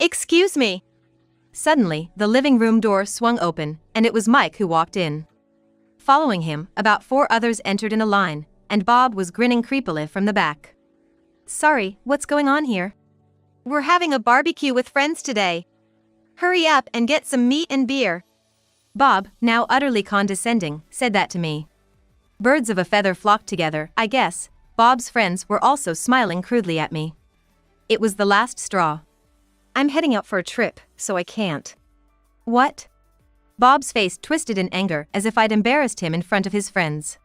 Excuse me. Suddenly, the living room door swung open, and it was Mike who walked in. Following him, about 4 others entered in a line, and Bob was grinning creepily from the back. Sorry, what's going on here? We're having a barbecue with friends today. Hurry up and get some meat and beer. Bob, now utterly condescending, said that to me. Birds of a feather flocked together, I guess. Bob's friends were also smiling crudely at me. It was the last straw. I'm heading out for a trip, so I can't. What? Bob's face twisted in anger as if I'd embarrassed him in front of his friends.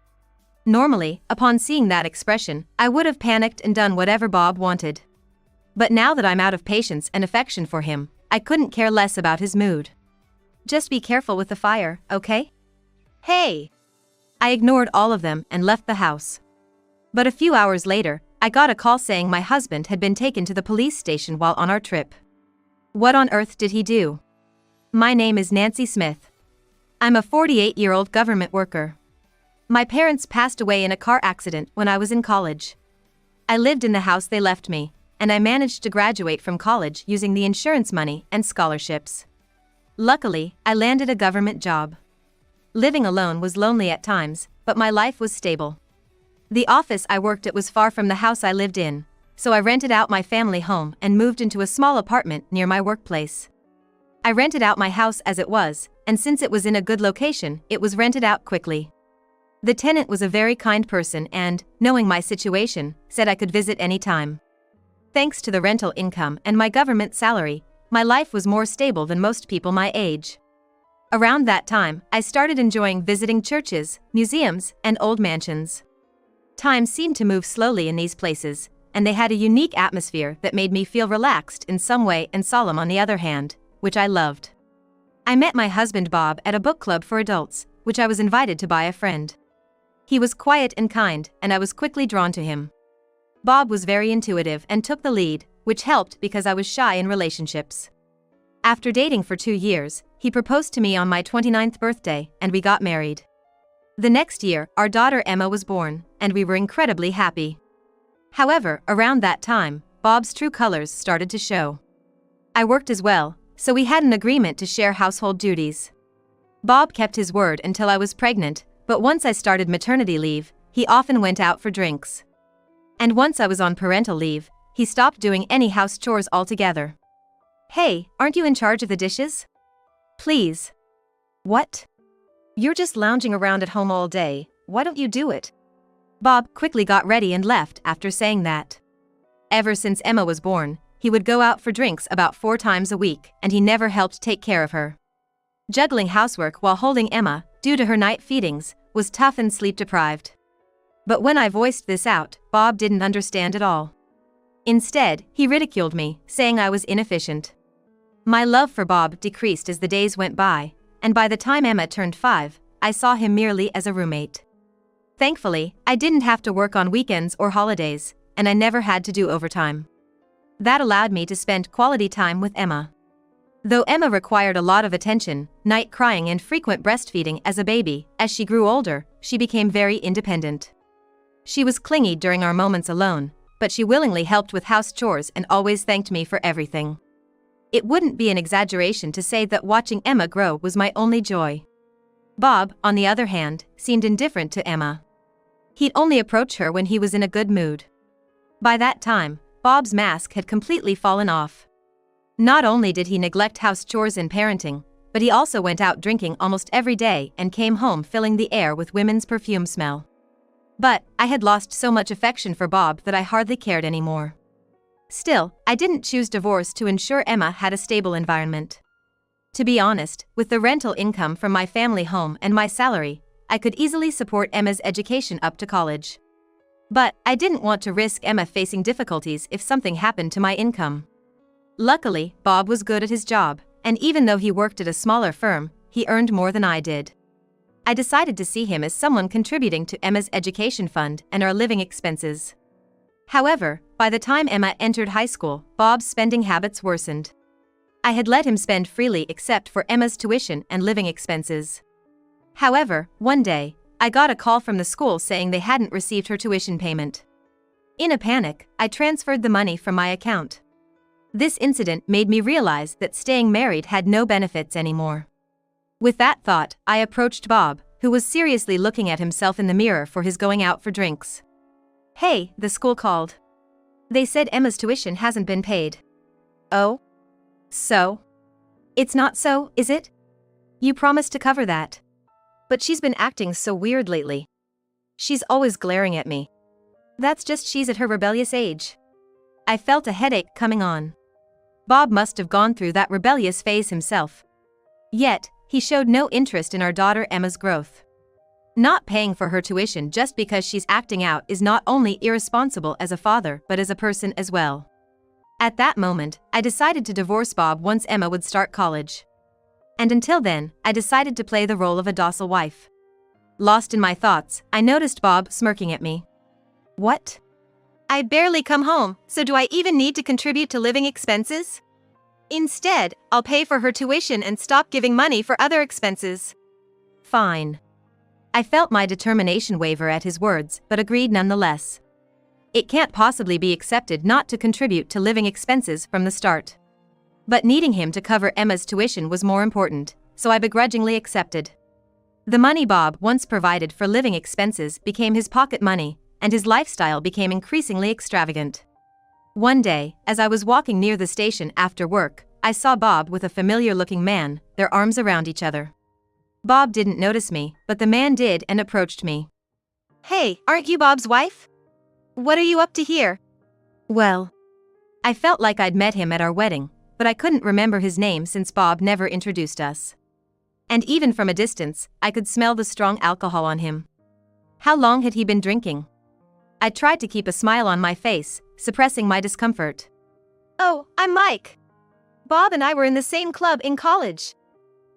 Normally, upon seeing that expression, I would have panicked and done whatever Bob wanted. But now that I'm out of patience and affection for him, I couldn't care less about his mood. Just be careful with the fire, okay? Hey! I ignored all of them and left the house. But a few hours later, I got a call saying my husband had been taken to the police station while on our trip. What on earth did he do? My name is Nancy Smith. I'm a 48-year-old government worker. My parents passed away in a car accident when I was in college. I lived in the house they left me, and I managed to graduate from college using the insurance money and scholarships. Luckily, I landed a government job. Living alone was lonely at times, but my life was stable. The office I worked at was far from the house I lived in, so I rented out my family home and moved into a small apartment near my workplace. I rented out my house as it was, and since it was in a good location, it was rented out quickly. The tenant was a very kind person and, knowing my situation, said I could visit any time. Thanks to the rental income and my government salary, my life was more stable than most people my age. Around that time, I started enjoying visiting churches, museums, and old mansions. Time seemed to move slowly in these places, and they had a unique atmosphere that made me feel relaxed in some way and solemn on the other hand, which I loved. I met my husband Bob at a book club for adults, which I was invited to by a friend. He was quiet and kind, and I was quickly drawn to him. Bob was very intuitive and took the lead, which helped because I was shy in relationships. After dating for 2 years, he proposed to me on my 29th birthday, and we got married. The next year, our daughter Emma was born, and we were incredibly happy. However, around that time, Bob's true colors started to show. I worked as well, so we had an agreement to share household duties. Bob kept his word until I was pregnant, but once I started maternity leave, he often went out for drinks. And once I was on parental leave, he stopped doing any house chores altogether. Hey, aren't you in charge of the dishes? Please. What? You're just lounging around at home all day, why don't you do it? Bob quickly got ready and left after saying that. Ever since Emma was born, he would go out for drinks about 4 times a week, and he never helped take care of her. Juggling housework while holding Emma, due to her night feedings, was tough and sleep-deprived. But when I voiced this out, Bob didn't understand at all. Instead, he ridiculed me, saying I was inefficient. My love for Bob decreased as the days went by, and by the time Emma turned 5, I saw him merely as a roommate. Thankfully, I didn't have to work on weekends or holidays, and I never had to do overtime. That allowed me to spend quality time with Emma. Though Emma required a lot of attention, night crying and frequent breastfeeding as a baby, as she grew older, she became very independent. She was clingy during our moments alone, but she willingly helped with house chores and always thanked me for everything. It wouldn't be an exaggeration to say that watching Emma grow was my only joy. Bob, on the other hand, seemed indifferent to Emma. He'd only approach her when he was in a good mood. By that time, Bob's mask had completely fallen off. Not only did he neglect house chores and parenting, but he also went out drinking almost every day and came home filling the air with women's perfume smell. But I had lost so much affection for Bob that I hardly cared anymore. Still, I didn't choose divorce to ensure Emma had a stable environment. To be honest, with the rental income from my family home and my salary, I could easily support Emma's education up to college. But I didn't want to risk Emma facing difficulties if something happened to my income. Luckily, Bob was good at his job, and even though he worked at a smaller firm, he earned more than I did. I decided to see him as someone contributing to Emma's education fund and our living expenses. However, by the time Emma entered high school, Bob's spending habits worsened. I had let him spend freely except for Emma's tuition and living expenses. However, one day, I got a call from the school saying they hadn't received her tuition payment. In a panic, I transferred the money from my account. This incident made me realize that staying married had no benefits anymore. With that thought, I approached Bob, who was seriously looking at himself in the mirror for his going out for drinks. "Hey, the school called. They said Emma's tuition hasn't been paid." "Oh? So? It's not so, is it? You promised to cover that." "But she's been acting so weird lately. She's always glaring at me." "That's just she's at her rebellious age." I felt a headache coming on. Bob must have gone through that rebellious phase himself. Yet, he showed no interest in our daughter Emma's growth. Not paying for her tuition just because she's acting out is not only irresponsible as a father but as a person as well. At that moment, I decided to divorce Bob once Emma would start college. And until then, I decided to play the role of a docile wife. Lost in my thoughts, I noticed Bob smirking at me. "What? I barely come home, so do I even need to contribute to living expenses? Instead, I'll pay for her tuition and stop giving money for other expenses." "Fine." I felt my determination waver at his words, but agreed nonetheless. It can't possibly be accepted not to contribute to living expenses from the start. But needing him to cover Emma's tuition was more important, so I begrudgingly accepted. The money Bob once provided for living expenses became his pocket money, and his lifestyle became increasingly extravagant. One day, as I was walking near the station after work, I saw Bob with a familiar-looking man, their arms around each other. Bob didn't notice me, but the man did and approached me. "Hey, aren't you Bob's wife? What are you up to here?" "Well..." I felt like I'd met him at our wedding, but I couldn't remember his name since Bob never introduced us. And even from a distance, I could smell the strong alcohol on him. How long had he been drinking? I tried to keep a smile on my face, suppressing my discomfort. "Oh, I'm Mike. Bob and I were in the same club in college.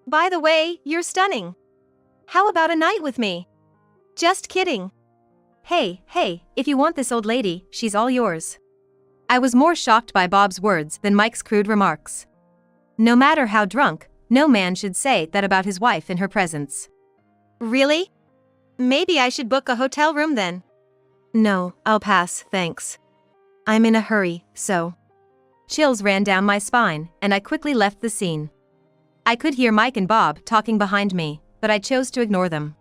By the way, you're stunning. How about a night with me?" "Just kidding." Hey, if you want this old lady, she's all yours." I was more shocked by Bob's words than Mike's crude remarks. No matter how drunk, no man should say that about his wife in her presence. "Really? Maybe I should book a hotel room then." "No, I'll pass, thanks. I'm in a hurry, so..." Chills ran down my spine, and I quickly left the scene. I could hear Mike and Bob talking behind me, but I chose to ignore them.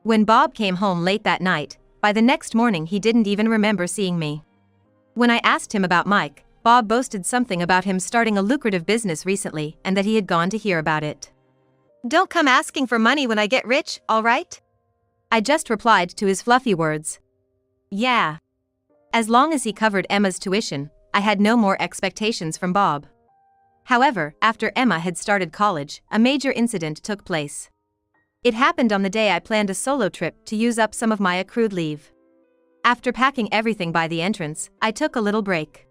When Bob came home late that night, by the next morning he didn't even remember seeing me. When I asked him about Mike, Bob boasted something about him starting a lucrative business recently and that he had gone to hear about it. "Don't come asking for money when I get rich, all right?" I just replied to his fluffy words. Yeah. As long as he covered Emma's tuition, I had no more expectations from Bob. However, after Emma had started college, a major incident took place. It happened on the day I planned a solo trip to use up some of my accrued leave. After packing everything by the entrance, I took a little break.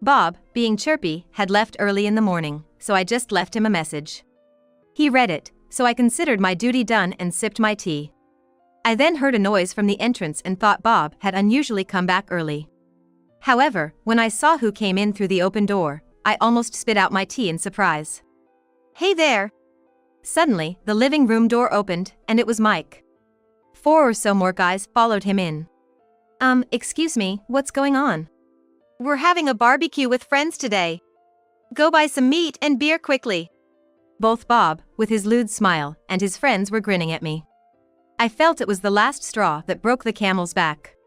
Bob, being chirpy, had left early in the morning, so I just left him a message. He read it, so I considered my duty done and sipped my tea. I then heard a noise from the entrance and thought Bob had unusually come back early. However, when I saw who came in through the open door, I almost spit out my tea in surprise. "Hey there!" Suddenly, the living room door opened, and it was Mike. 4 or so more guys followed him in. Excuse me, what's going on?" "We're having a barbecue with friends today. Go buy some meat and beer quickly." Both Bob, with his lewd smile, and his friends were grinning at me. I felt it was the last straw that broke the camel's back.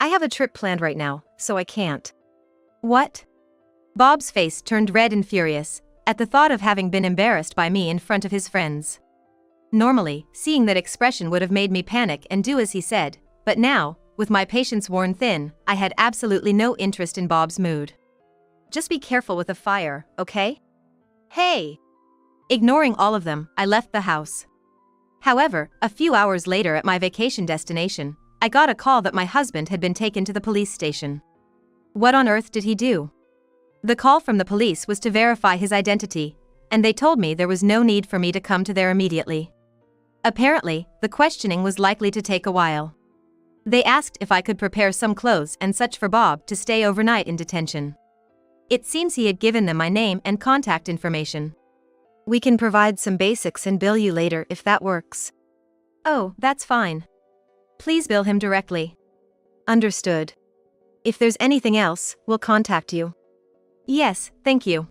"I have a trip planned right now, so I can't." "What?" Bob's face turned red and furious at the thought of having been embarrassed by me in front of his friends. Normally, seeing that expression would have made me panic and do as he said, but now, with my patience worn thin, I had absolutely no interest in Bob's mood. "Just be careful with the fire, okay?" "Hey!" Ignoring all of them, I left the house. However, a few hours later at my vacation destination, I got a call that my husband had been taken to the police station. What on earth did he do? The call from the police was to verify his identity, and they told me there was no need for me to come to there immediately. Apparently, the questioning was likely to take a while. They asked if I could prepare some clothes and such for Bob to stay overnight in detention. It seems he had given them my name and contact information. "We can provide some basics and bill you later if that works." "Oh, that's fine. Please bill him directly." "Understood. If there's anything else, we'll contact you." Yes, thank you.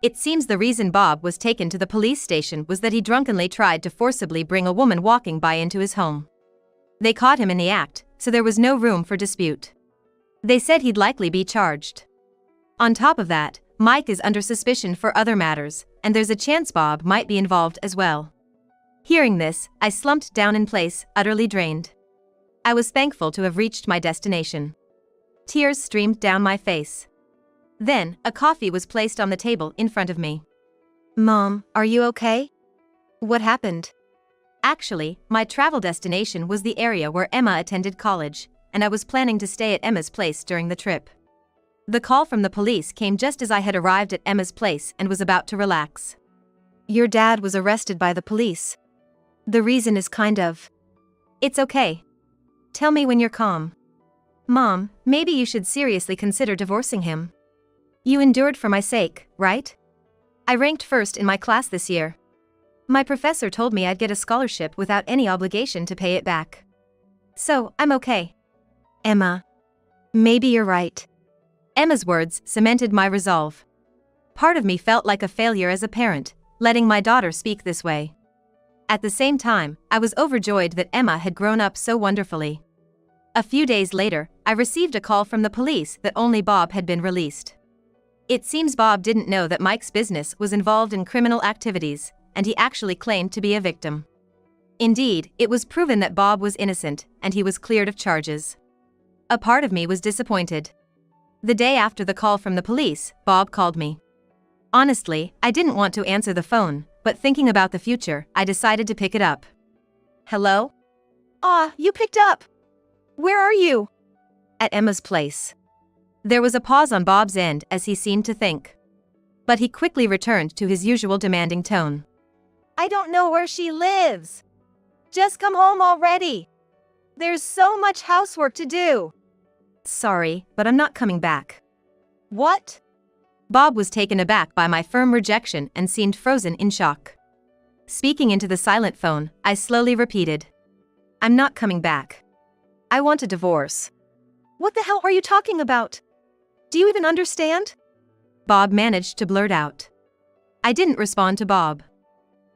It seems the reason Bob was taken to the police station was that he drunkenly tried to forcibly bring a woman walking by into his home. They caught him in the act, so there was no room for dispute. They said he'd likely be charged. On top of that, Mike is under suspicion for other matters, and there's a chance Bob might be involved as well. Hearing this, I slumped down in place, utterly drained. I was thankful to have reached my destination. Tears streamed down my face. Then, a coffee was placed on the table in front of me. Mom, are you okay? What happened? Actually, my travel destination was the area where Emma attended college, and I was planning to stay at Emma's place during the trip. The call from the police came just as I had arrived at Emma's place and was about to relax. Your dad was arrested by the police. The reason is kind of... It's okay. Tell me when you're calm. Mom, maybe you should seriously consider divorcing him. You endured for my sake, right? I ranked first in my class this year. My professor told me I'd get a scholarship without any obligation to pay it back. So, I'm okay. Emma. Maybe you're right. Emma's words cemented my resolve. Part of me felt like a failure as a parent, letting my daughter speak this way. At the same time, I was overjoyed that Emma had grown up so wonderfully. A few days later, I received a call from the police that only Bob had been released. It seems Bob didn't know that Mike's business was involved in criminal activities, and he actually claimed to be a victim. Indeed, it was proven that Bob was innocent, and he was cleared of charges. A part of me was disappointed. The day after the call from the police, Bob called me. Honestly, I didn't want to answer the phone, but thinking about the future, I decided to pick it up. Hello? You picked up. Where are you? At Emma's place. There was a pause on Bob's end as he seemed to think. But he quickly returned to his usual demanding tone. I don't know where she lives. Just come home already. There's so much housework to do. Sorry, but I'm not coming back. What? Bob was taken aback by my firm rejection and seemed frozen in shock. Speaking into the silent phone, I slowly repeated. I'm not coming back. I want a divorce. What the hell are you talking about? Do you even understand? Bob managed to blurt out. I didn't respond to Bob.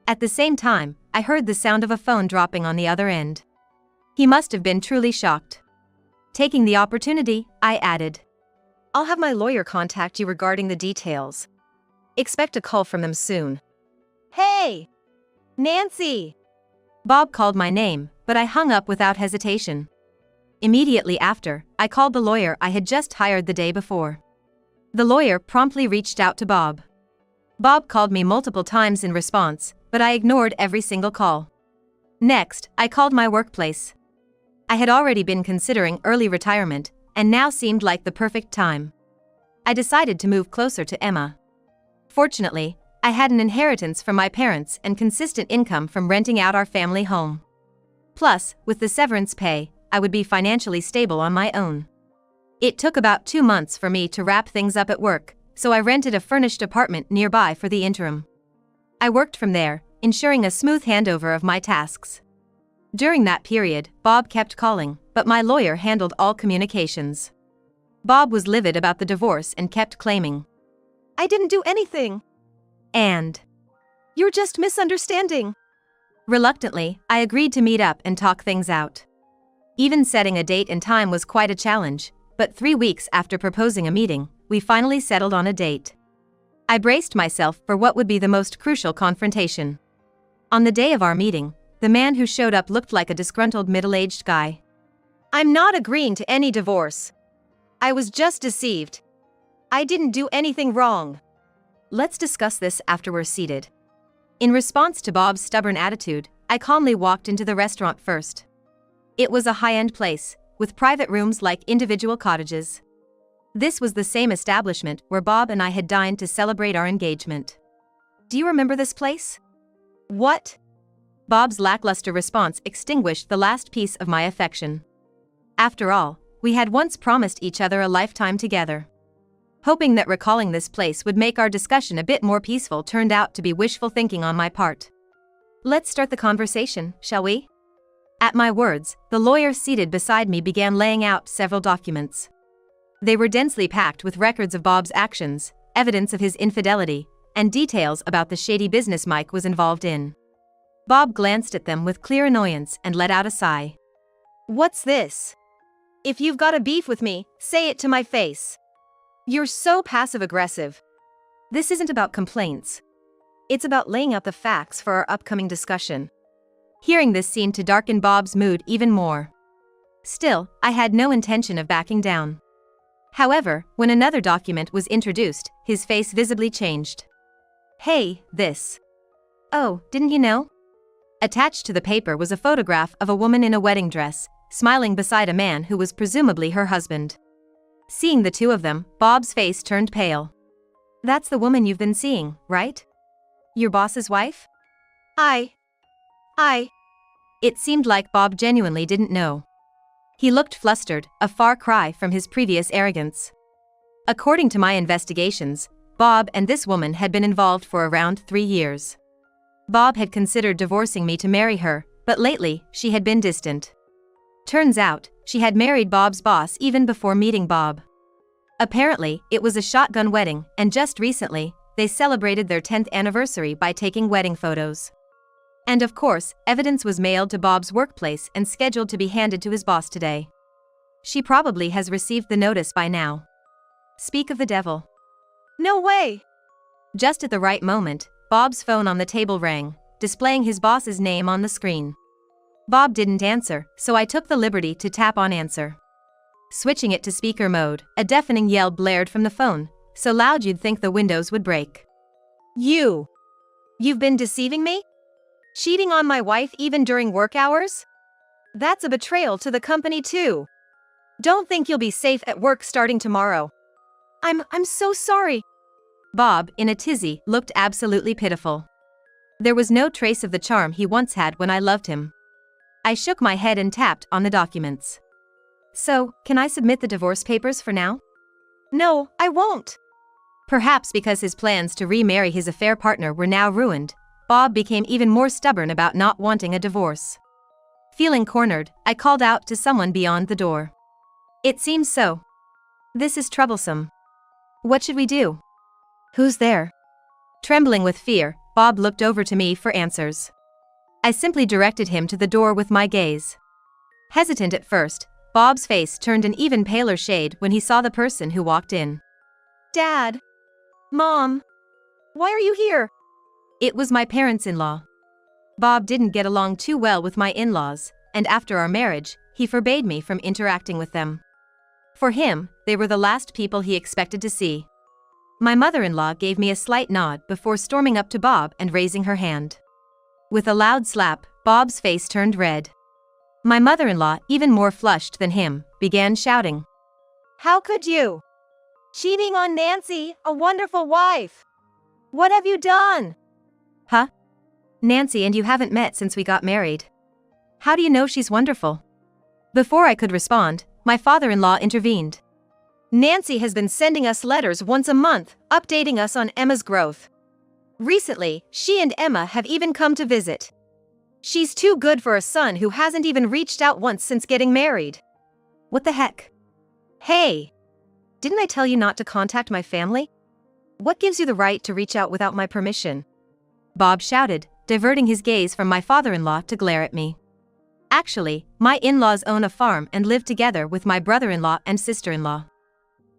At the same time, I heard the sound of a phone dropping on the other end. He must have been truly shocked. Taking the opportunity, I added. I'll have my lawyer contact you regarding the details. Expect a call from them soon. Hey! Nancy! Bob called my name, but I hung up without hesitation. Immediately after, I called the lawyer I had just hired the day before. The lawyer promptly reached out to Bob. Bob called me multiple times in response, but I ignored every single call. Next, I called my workplace. I had already been considering early retirement, and now seemed like the perfect time. I decided to move closer to Emma. Fortunately, I had an inheritance from my parents and consistent income from renting out our family home. Plus, with the severance pay, I would be financially stable on my own. It took about 2 months for me to wrap things up at work, so I rented a furnished apartment nearby for the interim. I worked from there, ensuring a smooth handover of my tasks. During that period, Bob kept calling, but my lawyer handled all communications. Bob was livid about the divorce and kept claiming, I didn't do anything. And you're just misunderstanding. Reluctantly, I agreed to meet up and talk things out. Even setting a date and time was quite a challenge, but 3 weeks after proposing a meeting, we finally settled on a date. I braced myself for what would be the most crucial confrontation. On the day of our meeting, the man who showed up looked like a disgruntled middle-aged guy. I'm not agreeing to any divorce. I was just deceived. I didn't do anything wrong. Let's discuss this after we're seated. In response to Bob's stubborn attitude, I calmly walked into the restaurant first. It was a high-end place, with private rooms like individual cottages. This was the same establishment where Bob and I had dined to celebrate our engagement. Do you remember this place? What? Bob's lackluster response extinguished the last piece of my affection. After all, we had once promised each other a lifetime together. Hoping that recalling this place would make our discussion a bit more peaceful turned out to be wishful thinking on my part. Let's start the conversation, shall we? At my words, the lawyer seated beside me began laying out several documents. They were densely packed with records of Bob's actions, evidence of his infidelity, and details about the shady business Mike was involved in. Bob glanced at them with clear annoyance and let out a sigh. What's this? If you've got a beef with me, say it to my face. You're so passive-aggressive. This isn't about complaints. It's about laying out the facts for our upcoming discussion. Hearing this seemed to darken Bob's mood even more. Still, I had no intention of backing down. However, when another document was introduced, his face visibly changed. Hey, this. Oh, didn't you know? Attached to the paper was a photograph of a woman in a wedding dress, smiling beside a man who was presumably her husband. Seeing the two of them, Bob's face turned pale. That's the woman you've been seeing, right? Your boss's wife? I. It seemed like Bob genuinely didn't know. He looked flustered, a far cry from his previous arrogance. According to my investigations, Bob and this woman had been involved for around 3 years. Bob had considered divorcing me to marry her, but lately, she had been distant. Turns out, she had married Bob's boss even before meeting Bob. Apparently, it was a shotgun wedding, and just recently, they celebrated their 10th anniversary by taking wedding photos. And of course, evidence was mailed to Bob's workplace and scheduled to be handed to his boss today. She probably has received the notice by now. Speak of the devil. No way! Just at the right moment, Bob's phone on the table rang, displaying his boss's name on the screen. Bob didn't answer, so I took the liberty to tap on answer. Switching it to speaker mode, a deafening yell blared from the phone, so loud you'd think the windows would break. You've been deceiving me? Cheating on my wife even during work hours? That's a betrayal to the company too. Don't think you'll be safe at work starting tomorrow. I'm so sorry. Bob, in a tizzy, looked absolutely pitiful. There was no trace of the charm he once had when I loved him. I shook my head and tapped on the documents. So, can I submit the divorce papers for now? No, I won't. Perhaps because his plans to remarry his affair partner were now ruined, Bob became even more stubborn about not wanting a divorce. Feeling cornered, I called out to someone beyond the door. It seems so. This is troublesome. What should we do? Who's there? Trembling with fear, Bob looked over to me for answers. I simply directed him to the door with my gaze. Hesitant at first, Bob's face turned an even paler shade when he saw the person who walked in. Dad. Mom. Why are you here? It was my parents-in-law. Bob didn't get along too well with my in-laws, and after our marriage, he forbade me from interacting with them. For him, they were the last people he expected to see. My mother-in-law gave me a slight nod before storming up to Bob and raising her hand. With a loud slap, Bob's face turned red. My mother-in-law, even more flushed than him, began shouting. How could you? Cheating on Nancy, a wonderful wife. What have you done? Huh? Nancy and you haven't met since we got married. How do you know she's wonderful? Before I could respond, my father-in-law intervened. Nancy has been sending us letters once a month, updating us on Emma's growth. Recently, she and Emma have even come to visit. She's too good for a son who hasn't even reached out once since getting married. What the heck? Hey! Didn't I tell you not to contact my family? What gives you the right to reach out without my permission? Bob shouted, diverting his gaze from my father-in-law to glare at me. Actually, my in-laws own a farm and live together with my brother-in-law and sister-in-law.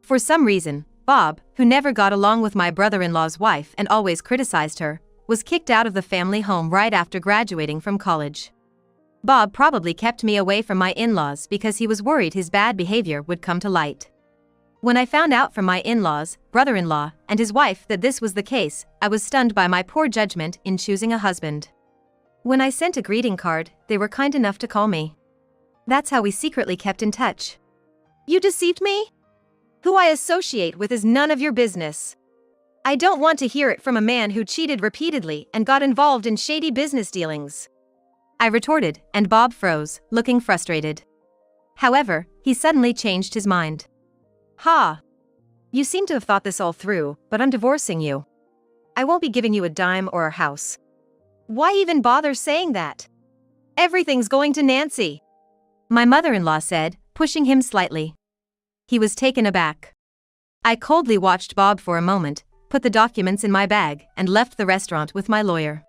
For some reason, Bob, who never got along with my brother-in-law's wife and always criticized her, was kicked out of the family home right after graduating from college. Bob probably kept me away from my in-laws because he was worried his bad behavior would come to light. When I found out from my in-laws, brother-in-law, and his wife that this was the case, I was stunned by my poor judgment in choosing a husband. When I sent a greeting card, they were kind enough to call me. That's how we secretly kept in touch. You deceived me? Who I associate with is none of your business. I don't want to hear it from a man who cheated repeatedly and got involved in shady business dealings. I retorted, and Bob froze, looking frustrated. However, he suddenly changed his mind. Ha! You seem to have thought this all through, but I'm divorcing you. I won't be giving you a dime or a house. Why even bother saying that? Everything's going to Nancy. My mother-in-law said, pushing him slightly. He was taken aback. I coldly watched Bob for a moment, put the documents in my bag, and left the restaurant with my lawyer.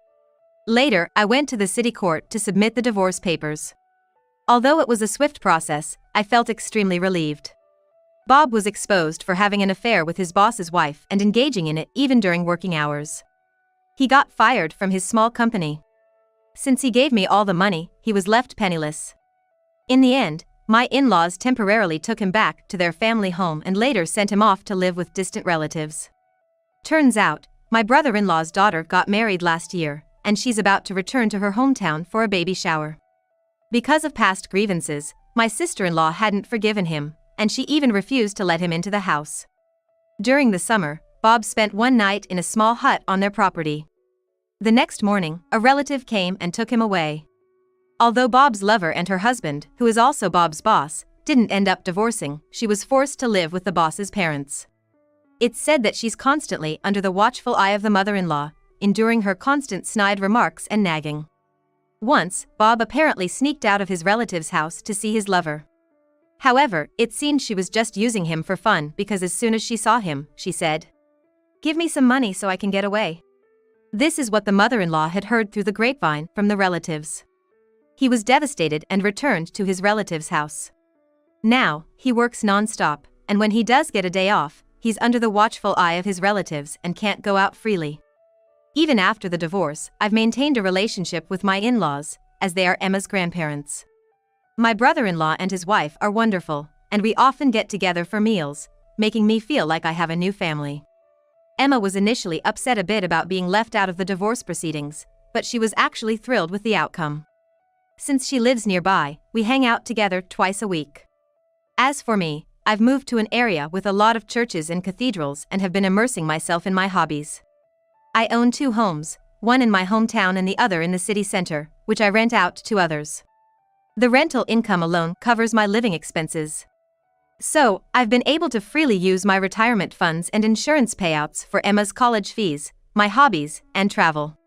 Later, I went to the city court to submit the divorce papers. Although it was a swift process, I felt extremely relieved. Bob was exposed for having an affair with his boss's wife and engaging in it even during working hours. He got fired from his small company. Since he gave me all the money, he was left penniless. In the end, my in-laws temporarily took him back to their family home and later sent him off to live with distant relatives. Turns out, my brother-in-law's daughter got married last year, and she's about to return to her hometown for a baby shower. Because of past grievances, my sister-in-law hadn't forgiven him, and she even refused to let him into the house. During the summer, Bob spent one night in a small hut on their property. The next morning, a relative came and took him away. Although Bob's lover and her husband, who is also Bob's boss, didn't end up divorcing, she was forced to live with the boss's parents. It's said that she's constantly under the watchful eye of the mother-in-law, enduring her constant snide remarks and nagging. Once, Bob apparently sneaked out of his relative's house to see his lover. However, it seemed she was just using him for fun because as soon as she saw him, she said, "Give me some money so I can get away." This is what the mother-in-law had heard through the grapevine from the relatives. He was devastated and returned to his relative's house. Now, he works non-stop, and when he does get a day off, he's under the watchful eye of his relatives and can't go out freely. Even after the divorce, I've maintained a relationship with my in-laws, as they are Emma's grandparents. My brother-in-law and his wife are wonderful, and we often get together for meals, making me feel like I have a new family. Emma was initially upset a bit about being left out of the divorce proceedings, but she was actually thrilled with the outcome. Since she lives nearby, we hang out together twice a week. As for me, I've moved to an area with a lot of churches and cathedrals and have been immersing myself in my hobbies. I own 2 homes, one in my hometown and the other in the city center, which I rent out to others. The rental income alone covers my living expenses. So, I've been able to freely use my retirement funds and insurance payouts for Emma's college fees, my hobbies, and travel.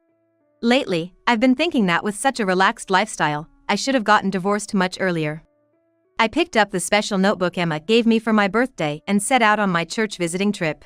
Lately, I've been thinking that with such a relaxed lifestyle, I should have gotten divorced much earlier. I picked up the special notebook Emma gave me for my birthday and set out on my church visiting trip.